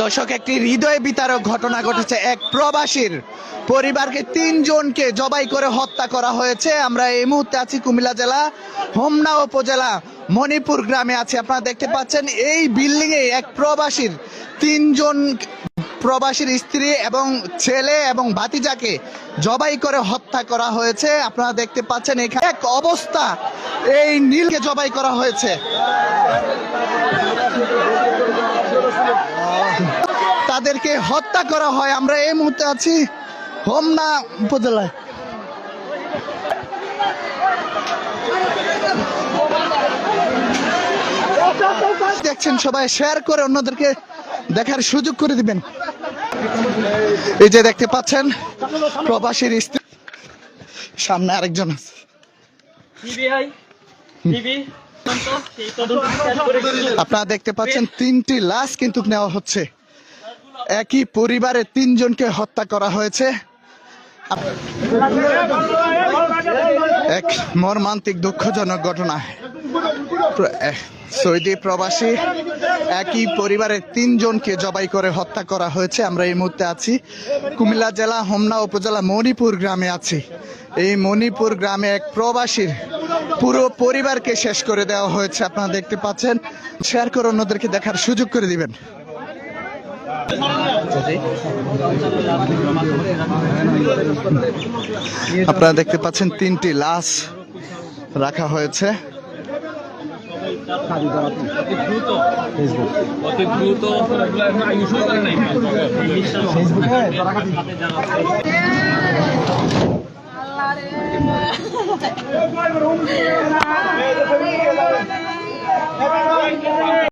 দর্শক, একটি হৃদয় বিতারক ঘটনা ঘটেছে। এক প্রবাসীর পরিবারকে 3 জনকে জবাই করে হত্যা করা হয়েছে। আমরা এই মুহূর্তে আছি কুমিল্লা জেলা হোমনা উপজেলা মণিপুর গ্রামে আছি। আপনারা দেখতে পাচ্ছেন এই বিল্ডিং এ এক প্রবাসীর 3 জন প্রবাসীর স্ত্রী এবং ছেলে এবং ভাতিজাকে জবাই করে হত্যা করা হয়েছে। আপনারা দেখতে পাচ্ছেন এখানে এক অবস্থা, এই নীলকে জবাই করা হয়েছে। তাদেরকে হত্যা করা হয়। আমরা এই মুহূর্তে আছি হোমনা উপজেলায়। দেখছেন, সবাই শেয়ার করে অন্যদেরকে দেখার সুযোগ করে দিবেন। এই যে দেখতে পাচ্ছেন প্রবাসীর স্ত্রী, সামনে আরেকজন আছে। আপনারা দেখতে পাচ্ছেন 3টি লাশ কিন্তু নেওয়া হচ্ছে। একই পরিবারের 3 জনকে হত্যা করা হয়েছে। এক মর্মান্তিক দুঃখজনক ঘটনা। সৌদি প্রবাসী একই পরিবারের 3 জনকে জবাই করে হত্যা করা হয়েছে। আমরা এই মুহূর্তে আছি কুমিল্লা জেলা হোমনা উপজেলা মণিপুর গ্রামে আছি। এই মণিপুর গ্রামে এক প্রবাসীর পুরো পরিবারকে শেষ করে দেওয়া হয়েছে। আপনারা দেখতে পাচ্ছেন, শেয়ার করে অন্যদেরকে দেখার সুযোগ করে দিবেন। আপনারা দেখতে পাচ্ছেন 3টি লাশ রাখা হয়েছে।